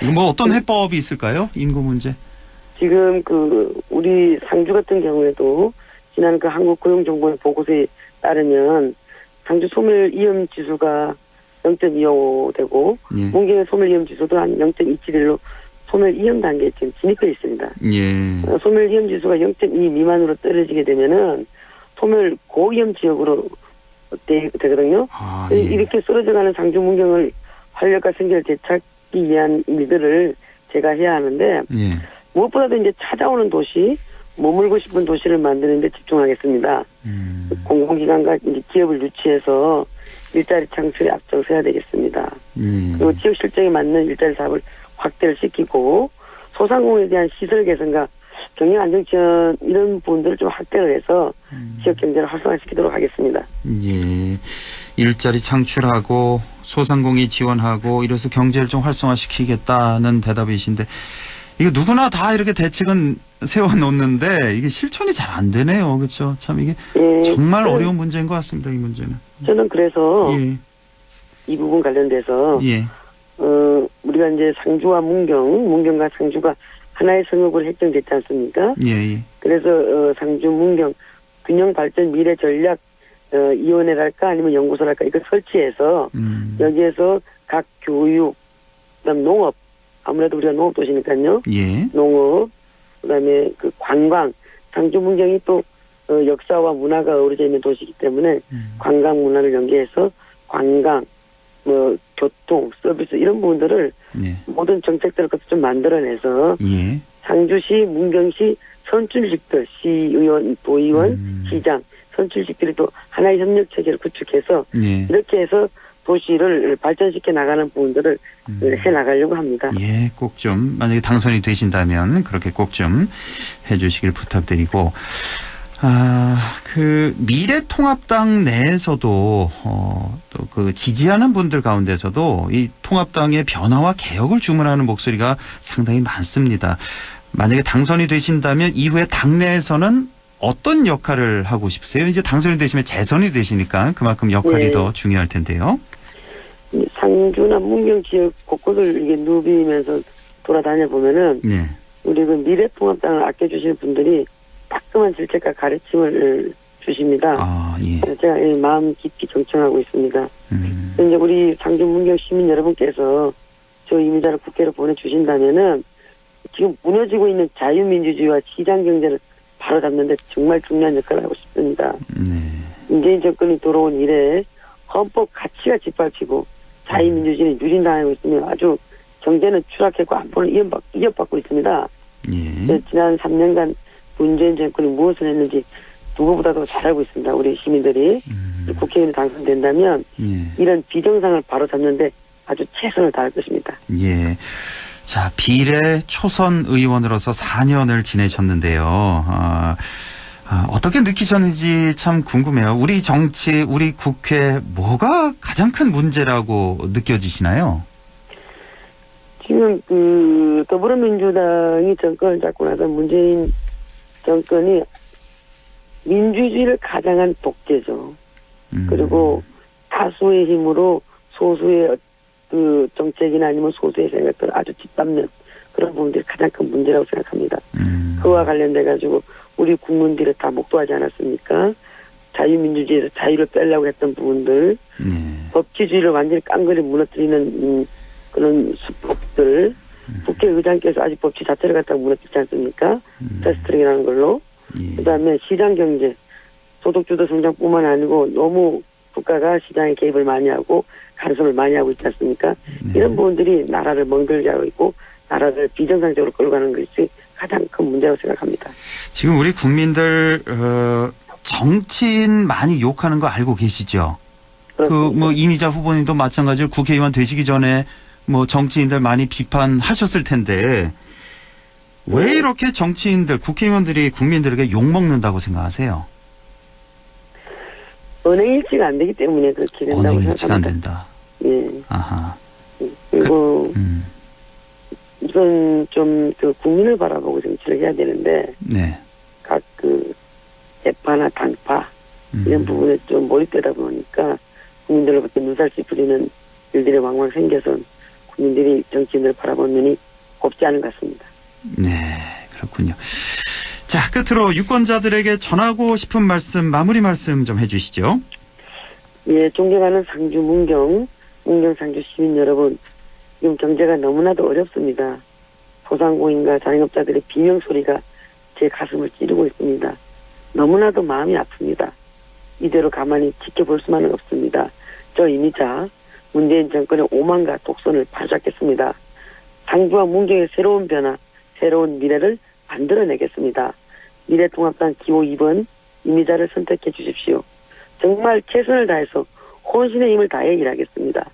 이거 뭐 어떤 해법이 있을까요? 인구 문제. 지금 우리 상주 같은 경우에도 지난 한국고용정보원 보고서에 따르면 상주 소멸 위험 지수가 0.25 되고 예. 문경의 소멸 위험 지수도 한 0.271로 소멸 위험 단계에 지금 진입해 있습니다. 예. 소멸 위험 지수가 0.2 미만으로 떨어지게 되면은 소멸 고위험 지역으로 되거든요. 아, 예. 이렇게 쓰러져가는 상주 문경을 활력과 생계를 되찾기 위한 일들을 제가 해야 하는데 예. 무엇보다도 이제 찾아오는 도시, 머물고 싶은 도시를 만드는 데 집중하겠습니다. 공공기관과 이제 기업을 유치해서 일자리 창출에 앞장서야 되겠습니다. 그리고 지역 실정에 맞는 일자리 사업을 확대를 시키고 소상공인에 대한 시설 개선과 경영 안정 지원 이런 부분들을 좀 확대를 해서 지역 경제를 활성화시키도록 하겠습니다. 예. 일자리 창출하고 소상공인 지원하고 이래서 경제를 좀 활성화시키겠다는 대답이신데 이게 누구나 다 이렇게 대책은 세워놓는데 이게 실천이 잘 안 되네요. 그렇죠? 참 이게 예, 정말 어려운 문제인 것 같습니다. 이 문제는. 저는 그래서 예. 이 부분 관련돼서 예. 우리가 이제 상주와 문경과 상주가 하나의 성읍으로 획정됐지 않습니까? 예. 예. 그래서 상주 문경 균형 발전 미래 전략 위원회랄까 아니면 연구소랄까 이거 설치해서 여기에서 각 교육, 그다음 농업 아무래도 우리가 농업 도시니까요. 예. 농업, 그다음에 관광, 상주 문경이 또 역사와 문화가 어우러져 있는 도시이기 때문에 관광 문화를 연계해서 관광, 교통, 서비스 이런 부분들을 예. 모든 정책들을 좀 만들어내서 예. 상주시, 문경시 선출직들, 시의원, 도의원, 시장 선출직들이 또 하나의 협력 체계를 구축해서 예. 이렇게 해서 도시를 발전시켜 나가는 부분들을 해 나가려고 합니다. 예, 꼭 좀 만약에 당선이 되신다면 그렇게 꼭 좀 해주시길 부탁드리고 미래통합당 내에서도 또 지지하는 분들 가운데서도 이 통합당의 변화와 개혁을 주문하는 목소리가 상당히 많습니다. 만약에 당선이 되신다면 이후에 당내에서는 어떤 역할을 하고 싶으세요? 이제 당선이 되시면 재선이 되시니까 그만큼 역할이 네. 더 중요할 텐데요. 상주나 문경 지역 곳곳을 이게 누비면서 돌아다녀 보면은 네. 우리 미래통합당을 아껴주시는 분들이 따끔한 질책과 가르침을 주십니다. 아, 예. 제가 마음 깊이 경청하고 있습니다. 이제 우리 상주 문경 시민 여러분께서 저 이미자를 국회로 보내주신다면은 지금 무너지고 있는 자유민주주의와 시장 경제를 바로 잡는데 정말 중요한 역할을 하고 싶습니다. 네. 문재인 정권이 들어온 이래 헌법 가치가 짓밟히고 자유민주주의는 유린당하고 있으며 아주 경제는 추락했고 안보는 이어받고 있습니다. 예. 지난 3년간 문재인 정권이 무엇을 했는지 누구보다도 잘 알고 있습니다. 우리 시민들이 국회의원이 당선된다면 예. 이런 비정상을 바로 잡는데 아주 최선을 다할 것입니다. 예. 자, 비례 초선 의원으로서 4년을 지내셨는데요. 어떻게 느끼셨는지 참 궁금해요. 우리 정치, 우리 국회 뭐가 가장 큰 문제라고 느껴지시나요? 지금 더불어민주당이 정권을 잡고 나서 문재인 정권이 민주주의를 가장한 독재죠. 그리고 다수의 힘으로 소수의 정책이나 아니면 소수의 생각들을 아주 짓밟는 그런 부분들이 가장 큰 문제라고 생각합니다. 그와 관련돼 가지고 우리 국민들이 다 목도하지 않았습니까? 자유민주주의에서 자유를 빼려고 했던 부분들, 법치주의를 완전히 깡그리 무너뜨리는 그런 수법들, 국회의장께서 아직 법치 자체를 갖다가 무너뜨리지 않습니까? 패스트트랙이라는 걸로. 그다음에 시장경제, 소득주도 성장뿐만 아니고 너무 국가가 시장에 개입을 많이 하고 간섭을 많이 하고 있지 않습니까? 이런 부분들이 나라를 멍들게 하고 있고 나라를 비정상적으로 끌고 가는 것이 가장 큰 문제라고 생각합니다. 지금 우리 국민들 정치인 많이 욕하는 거 알고 계시죠? 이미자 후보님도 마찬가지로 국회의원 되시기 전에 정치인들 많이 비판하셨을 텐데 왜 이렇게 정치인들, 국회의원들이 국민들에게 욕먹는다고 생각하세요? 언행 일치가 안 되기 때문에 그렇게 된다고 언행 생각합니다. 일치가 안 된다. 예. 아하. 그리고 우선 좀 국민을 바라보고 정치를 해야 되는데 네. 각 대파나 당파 이런 부분에 좀 몰입되다 보니까 국민들로부터 눈살씨 부리는 일들이 왕왕 생겨서 국민들이 정치인을 바라보는 눈이 곱지 않은 것 같습니다. 네, 그렇군요. 자, 끝으로 유권자들에게 전하고 싶은 말씀, 마무리 말씀 좀 해주시죠. 예, 존경하는 상주 문경 상주 시민 여러분, 지금 경제가 너무나도 어렵습니다. 소상공인과 자영업자들의 비명소리가 제 가슴을 찌르고 있습니다. 너무나도 마음이 아픕니다. 이대로 가만히 지켜볼 수만은 없습니다. 저 이미자 문재인 정권의 오만과 독선을 바로잡겠습니다. 상주와 문경의 새로운 변화, 새로운 미래를 만들어내겠습니다. 미래통합당 기호 2번 이미자를 선택해 주십시오. 정말 최선을 다해서 혼신의 힘을 다해 일하겠습니다.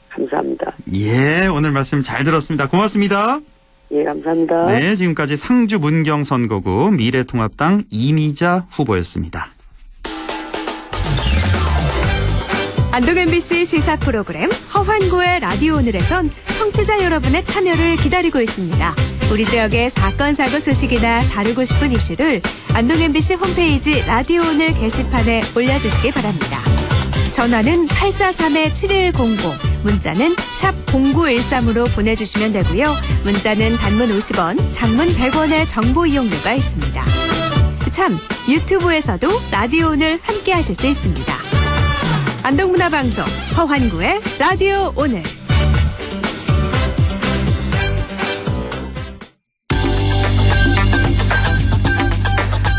감사합니다. 예, 오늘 말씀 잘 들었습니다. 고맙습니다. 예, 감사합니다. 네, 지금까지 상주 문경 선거구 미래통합당 이미자 후보였습니다. 안동 MBC 시사 프로그램 허환고의 라디오 오늘에선 청취자 여러분의 참여를 기다리고 있습니다. 우리 지역의 사건 사고 소식이나 다루고 싶은 이슈를 안동 MBC 홈페이지 라디오 오늘 게시판에 올려주시기 바랍니다. 전화는 843-7100, 문자는 샵 0913으로 보내주시면 되고요. 문자는 단문 50원, 장문 100원의 정보 이용료가 있습니다. 참, 유튜브에서도 라디오 오늘 함께 하실 수 있습니다. 안동문화방송 허환구의 라디오 오늘.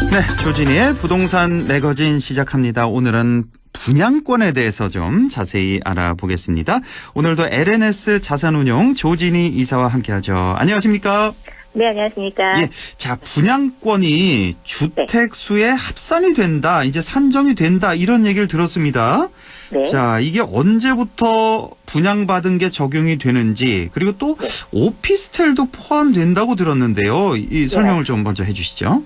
네, 조진희의 부동산 매거진 시작합니다. 오늘은 분양권에 대해서 좀 자세히 알아보겠습니다. 오늘도 LNS 자산운용 조진희 이사와 함께하죠. 안녕하십니까? 네, 안녕하십니까? 예, 자, 분양권이 주택 수에 합산이 된다, 이제 산정이 된다, 이런 얘기를 들었습니다. 네. 자, 이게 언제부터 분양받은 게 적용이 되는지, 그리고 또 오피스텔도 포함된다고 들었는데요. 이 설명을 좀 먼저 해주시죠.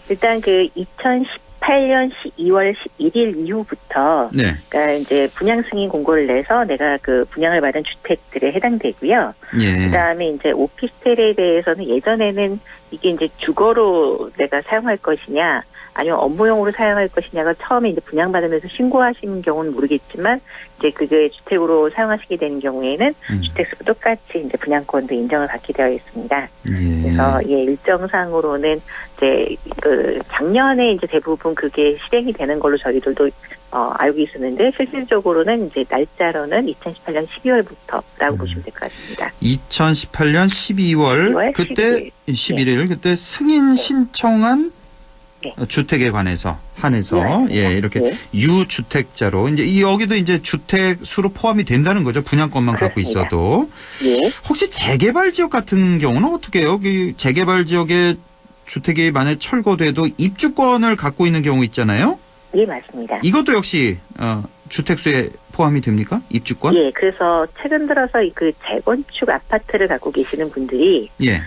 일단 그 2018년 12월 11일 이후부터 네. 그러니까 이제 분양 승인 공고를 내서 내가 그 분양을 받은 주택들에 해당되고요. 예. 그다음에 이제 오피스텔에 대해서는 예전에는 이게 이제 주거로 내가 사용할 것이냐 아니면 업무용으로 사용할 것이냐가 처음에 이제 분양받으면서 신고하시는 경우는 모르겠지만 이제 그게 주택으로 사용하시게 되는 경우에는 주택수가 똑같이 이제 분양권도 인정을 받게 되어 있습니다. 예. 그래서 예, 일정상으로는 이제 그 작년에 이제 대부분 그게 실행이 되는 걸로 저희들도 알고 있었는데 실질적으로는 이제 날짜로는 2018년 12월부터라고 보시면 될 것 같습니다. 2018년 12월 그때 11일 그때 승인 신청한 주택에 관해서 한해서 예, 이렇게 유주택자로 이제 여기도 이제 주택 수로 포함이 된다는 거죠. 분양권만 갖고 있어도. 예. 혹시 재개발 지역 같은 경우는 어떻게 해요? 재개발 지역에 주택이 만약 철거돼도 입주권을 갖고 있는 경우 있잖아요. 예, 맞습니다. 이것도 역시 주택수에 포함이 됩니까? 입주권? 예, 그래서 최근 들어서 그 재건축 아파트를 갖고 계시는 분들이 예.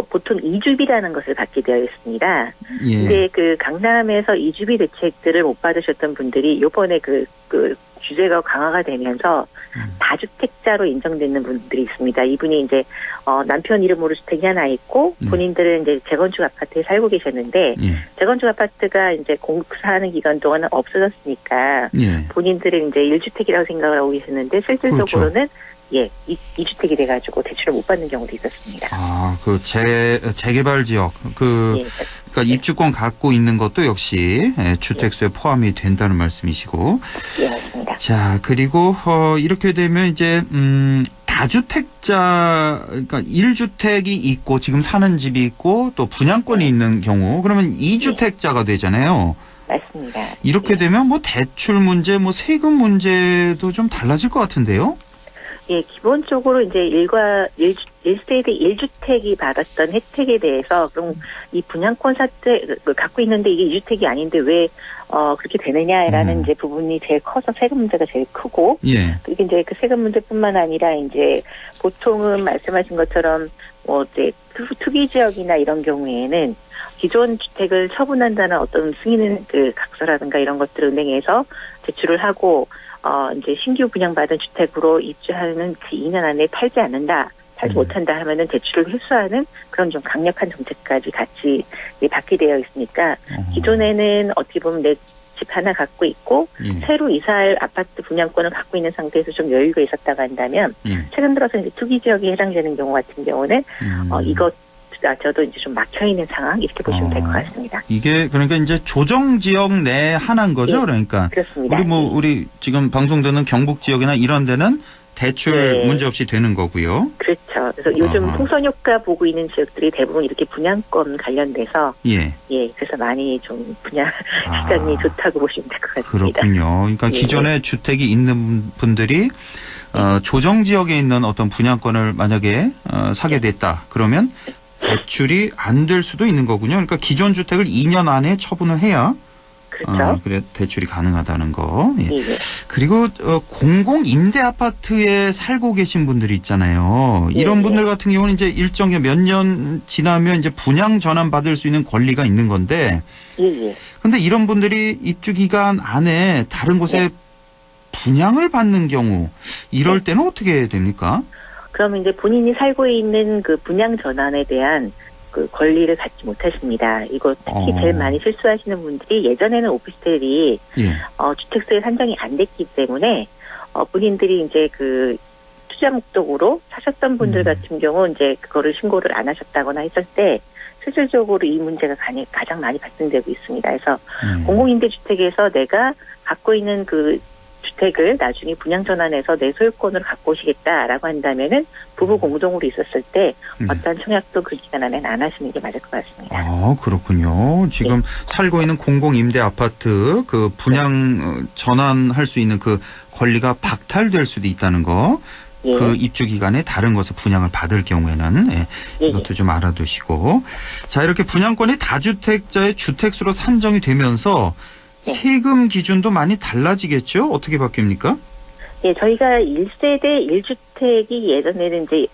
보통 이주비라는 것을 받게 되어 있습니다. 예. 근데 그 강남에서 이주비 대책들을 못 받으셨던 분들이 요번에 그 규제가 강화가 되면서 다주택자로 인정되는 분들이 있습니다. 이분이 이제 남편 이름으로 주택이 하나 있고 본인들은 이제 재건축 아파트에 살고 계셨는데 재건축 아파트가 이제 공사하는 기간 동안은 없어졌으니까 본인들은 이제 1주택이라고 생각을 하고 계셨는데 실질적으로는 그렇죠. 예, 이주택이 돼가지고 대출을 못 받는 경우도 있었습니다. 아, 그 재개발 지역, 그러니까 입주권 갖고 있는 것도 역시 주택수에 포함이 된다는 말씀이시고. 예, 맞습니다. 자, 그리고 이렇게 되면 이제 다주택자, 그러니까 1주택이 있고 지금 사는 집이 있고 또 분양권이 있는 경우, 그러면 2주택자가 되잖아요. 맞습니다. 이렇게 되면 뭐 대출 문제, 뭐 세금 문제도 좀 달라질 것 같은데요. 예, 기본적으로 이제 1세대 1주택이 받았던 혜택에 대해서 그럼 이 분양권 갖고 있는데 이게 2주택이 아닌데 왜 그렇게 되느냐라는 이제 부분이 제일 커서 세금 문제가 제일 크고 그리고 이제 그 세금 문제뿐만 아니라 이제 보통은 말씀하신 것처럼 뭐 이제 투기 지역이나 이런 경우에는 기존 주택을 처분한다는 어떤 승인 그 각서라든가 이런 것들을 은행에서 제출을 하고 이제 신규 분양받은 주택으로 입주하는 그 2년 안에 팔지 않는다, 팔지 못한다 하면은 대출을 회수하는 그런 좀 강력한 정책까지 같이 받게 되어 있으니까 기존에는 어떻게 보면 내 집 하나 갖고 있고 새로 이사할 아파트 분양권을 갖고 있는 상태에서 좀 여유가 있었다고 한다면 최근 들어서 이제 투기 지역에 해당되는 경우 같은 경우는 이것 저도 이제 좀 막혀 있는 상황 이렇게 보시면 될 것 같습니다. 이게 그러니까 이제 조정 지역 내 하나인 거죠, 그러니까. 그렇습니다. 우리 지금 방송 듣는 경북 지역이나 이런 데는 대출 문제 없이 되는 거고요. 그렇죠. 그래서 요즘 풍선 효과 보고 있는 지역들이 대부분 이렇게 분양권 관련돼서 그래서 많이 좀 분양 시장이 좋다고 보시면 될 것 같습니다. 그렇군요. 그러니까 기존에 주택이 있는 분들이 조정 지역에 있는 어떤 분양권을 만약에 사게 됐다. 그러면 대출이 안 될 수도 있는 거군요. 그러니까 기존 주택을 2년 안에 처분을 해야 그렇죠. 그래 대출이 가능하다는 거. 그리고 공공 임대 아파트에 살고 계신 분들이 있잖아요. 이런 분들 같은 경우는 이제 일정의 몇 년 지나면 이제 분양 전환 받을 수 있는 권리가 있는 건데. 근데 이런 분들이 입주 기간 안에 다른 곳에 분양을 받는 경우 이럴 때는 어떻게 됩니까? 그러면 이제 본인이 살고 있는 그 분양 전환에 대한 그 권리를 갖지 못하십니다. 이거 특히 제일 많이 실수하시는 분들이 예전에는 오피스텔이 주택수에 산정이 안 됐기 때문에 본인들이 이제 그 투자 목적으로 사셨던 분들 같은 경우 이제 그거를 신고를 안 하셨다거나 했을 때 실질적으로 이 문제가 가장 많이 발생되고 있습니다. 그래서 공공임대주택에서 내가 갖고 있는 그 주택을 나중에 분양 전환해서 내 소유권으로 갖고 오시겠다라고 한다면은 부부 공동으로 있었을 때 어떠한 청약도 그 기간 안에는 안 하시는 게 맞을 것 같습니다. 그렇군요. 지금 살고 있는 공공 임대 아파트 그 분양 전환할 수 있는 그 권리가 박탈될 수도 있다는 거. 그 입주 기간에 다른 것을 분양을 받을 경우에는 이것도 좀 알아두시고. 자, 이렇게 분양권이 다주택자의 주택수로 산정이 되면서 세금 기준도 많이 달라지겠죠? 어떻게 바뀝니까? 저희가 1세대 1주택이 예전에는 이제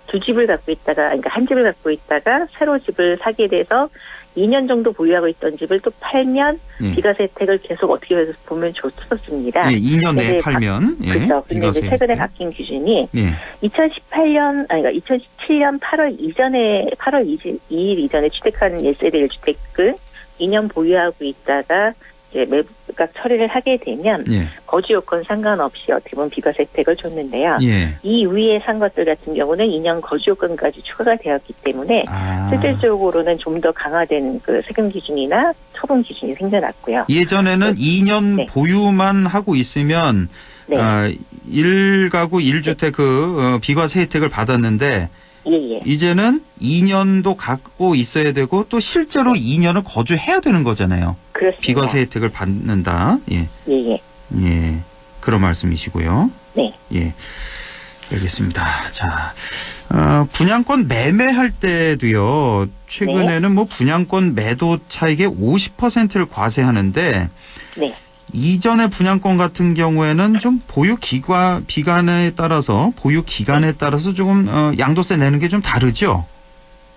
두 집을 갖고 있다가, 그러니까 한 집을 갖고 있다가 새로 집을 사게 돼서 2년 정도 보유하고 있던 집을 또 팔면 비과세 혜택을 계속 어떻게 보면 줬었습니다. 2년 내에 팔면. 그렇죠. 근데 이제 최근에 바뀐 기준이 2017년 8월 2일 이전에 취득한 1세대 1주택을 2년 보유하고 있다가 이제 매각 처리를 하게 되면 거주 요건 상관없이 어떻게 보면 비과세 혜택을 줬는데요. 이 위에 산 것들 같은 경우는 2년 거주 요건까지 추가가 되었기 때문에 실질적으로는 좀 더 강화된 그 세금 기준이나 처분 기준이 생겨났고요. 예전에는 2년 보유만 하고 있으면 1가구 1주택 그 비과세 혜택을 받았는데 이제는 2년도 갖고 있어야 되고 또 실제로 2년을 거주해야 되는 거잖아요. 그렇습니다. 비과세 혜택을 받는다. 그런 말씀이시고요. 알겠습니다. 자, 분양권 매매할 때도요. 최근에는 뭐 분양권 매도 차익의 50%를 과세하는데 이전의 분양권 같은 경우에는 좀 보유 기간에 따라서 조금 양도세 내는 게 좀 다르죠?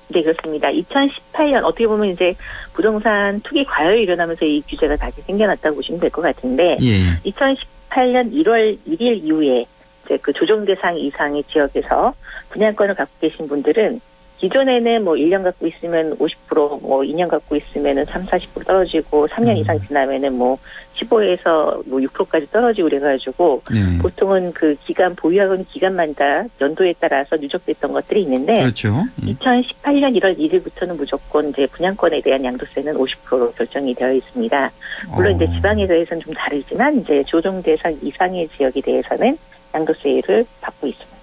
네, 그렇습니다. 2018년 어떻게 보면 이제 부동산 투기 과열이 일어나면서 이 규제가 다시 생겨났다고 보시면 될 것 같은데 2018년 1월 1일 이후에 이제 그 조정 대상 이상의 지역에서 분양권을 갖고 계신 분들은 기존에는 뭐 1년 갖고 있으면 50%, 뭐 2년 갖고 있으면은 40% 떨어지고 3년 이상 지나면은 뭐 15에서 뭐 6%까지 떨어지고 그래가지고 보통은 그 기간 보유하고 있는 기간마다 연도에 따라서 누적됐던 것들이 있는데 2018년 1월 1일부터는 무조건 이제 분양권에 대한 양도세는 50% 결정이 되어 있습니다. 물론 이제 지방에 대해서는 좀 다르지만 이제 조정 대상 이상의 지역에 대해서는 양도세를 받고 있습니다.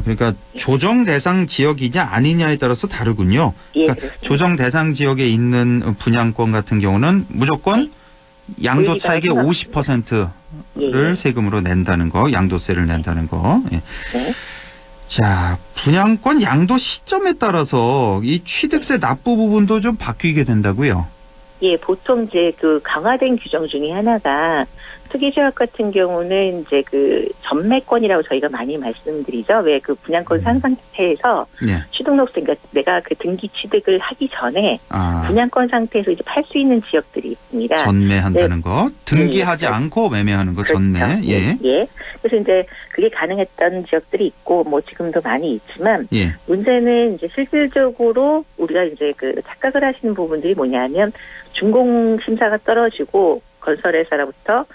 그러니까 조정 대상 지역이냐 아니냐에 따라서 다르군요. 그러니까 조정 대상 지역에 있는 분양권 같은 경우는 무조건 양도 차익의 50%를 세금으로 낸다는 거, 양도세를 낸다는 거. 자, 분양권 양도 시점에 따라서 이 취득세 납부 부분도 좀 바뀌게 된다고요? 보통 이제 그 강화된 규정 중에 하나가 투기지역 같은 경우는 이제 그 전매권이라고 저희가 많이 말씀드리죠. 왜 그 분양권 산 상태에서 취득록세, 그러니까 내가 그 등기 취득을 하기 전에 분양권 상태에서 이제 팔 수 있는 지역들이 있습니다. 전매한다는 거, 등기하지 않고 매매하는 거, 전매. 그래서 이제 그게 가능했던 지역들이 있고 뭐 지금도 많이 있지만 문제는 이제 실질적으로 우리가 이제 그 착각을 하시는 부분들이 뭐냐면 준공 심사가 떨어지고 건설회사로부터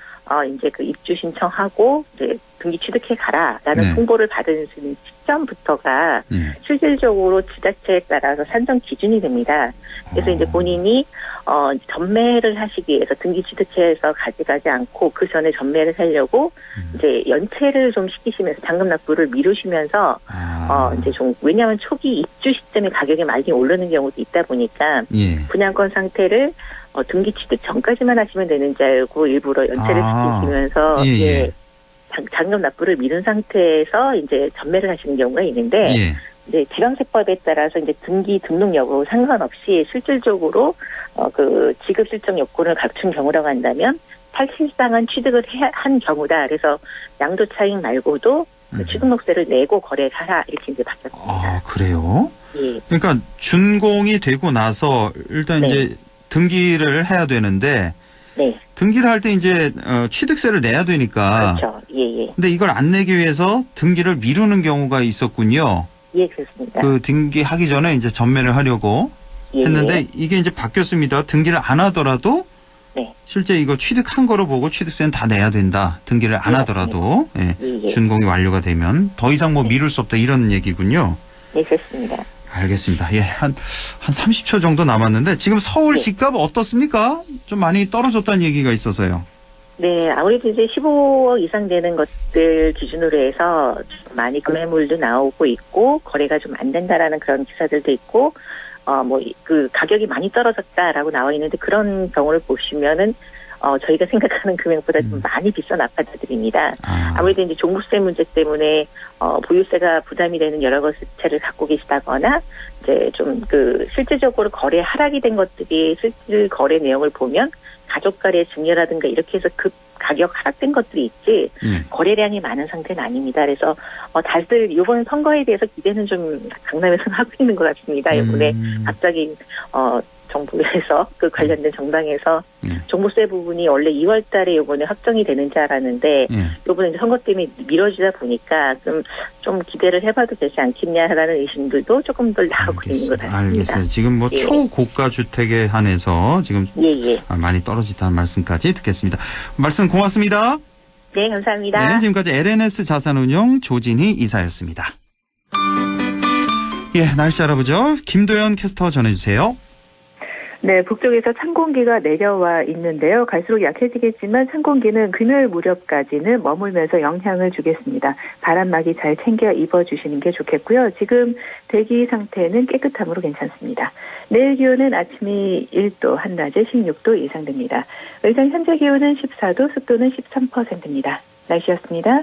이제 그 입주 신청하고 이제 등기 취득해 가라라는 네. 통보를 받은 시점부터가 실질적으로 지자체에 따라서 산정 기준이 됩니다. 그래서 이제 본인이 전매를 하시기 위해서 등기 취득해서 가져가지 않고 그 전에 전매를 하려고 이제 연체를 좀 시키시면서 잔금 납부를 미루시면서 이제 좀 왜냐하면 초기 입주 시점에 가격이 많이 오르는 경우도 있다 보니까 예. 분양권 상태를 등기 취득 전까지만 하시면 되는 줄 알고 일부러 연체를 시키시면서 예. 잔금 납부를 미룬 상태에서 이제 전매를 하시는 경우가 있는데 예. 이제 지방세법에 따라서 이제 등기 등록 여부 상관없이 실질적으로 그 지급 실적 요건을 갖춘 경우라고 한다면 사실상은 취득을 한 경우다. 그래서 양도 차익 말고도 취득록세를 내고 거래하라 이렇게 이제 바뀌었습니다. 아, 그래요? 예. 그러니까 준공이 되고 나서 일단 네. 이제 등기를 해야 되는데 네. 등기를 할 때 이제 취득세를 내야 되니까. 그렇죠. 예. 근데 이걸 안 내기 위해서 등기를 미루는 경우가 있었군요. 예, 그렇습니다. 그 등기하기 전에 이제 전매를 하려고 했는데 이게 이제 바뀌었습니다. 등기를 안 하더라도 네. 실제 이거 취득한 거로 보고 취득세는 다 내야 된다. 등기를 안 하더라도 예. 준공이 완료가 되면 더 이상 뭐 미룰 수 없다 이런 얘기군요. 네, 그렇습니다. 알겠습니다. 예, 한 30초 정도 남았는데 지금 서울 집값 어떻습니까? 좀 많이 떨어졌다는 얘기가 있어서요. 네, 아무래도 이제 15억 이상 되는 것들 기준으로 해서 많이 금매물도 나오고 있고 거래가 좀 안 된다라는 그런 기사들도 있고 그 가격이 많이 떨어졌다라고 나와 있는데 그런 경우를 보시면은 저희가 생각하는 금액보다 좀 많이 비싼 아파트들입니다. 아무래도 이제 종부세 문제 때문에 보유세가 부담이 되는 여러 것들을 갖고 계시다거나 이제 좀 그 실질적으로 거래 하락이 된 것들이 실질 거래 내용을 보면 가족거래 증여라든가 이렇게 해서 급 가격 하락된 것들이 있지 거래량이 많은 상태는 아닙니다. 그래서 다들 이번 선거에 대해서 기대는 좀 강남에서는 하고 있는 것 같습니다. 이번에 갑자기 정부에서 그 관련된 정당에서 종부세 부분이 원래 2월 달에 이번에 확정이 되는 줄 알았는데 이번에 이제 선거 때문에 미뤄지다 보니까 좀 기대를 해봐도 되지 않겠냐라는 의심들도 조금 더 나오고 있는 것 같습니다. 알겠습니다. 지금 뭐 초고가 주택에 한해서 지금 많이 떨어지다는 말씀까지 듣겠습니다. 말씀 고맙습니다. 네, 감사합니다. 네, 지금까지 LNS 자산운용 조진희 이사였습니다. 예, 날씨 알아보죠. 김도연 캐스터 전해주세요. 네, 북쪽에서 찬 공기가 내려와 있는데요. 갈수록 약해지겠지만 찬 공기는 금요일 무렵까지는 머물면서 영향을 주겠습니다. 바람막이 잘 챙겨 입어주시는 게 좋겠고요. 지금 대기 상태는 깨끗함으로 괜찮습니다. 내일 기온은 아침이 1도, 한낮에 16도 예상됩니다. 의정 현재 기온은 14도, 습도는 13%입니다. 날씨였습니다.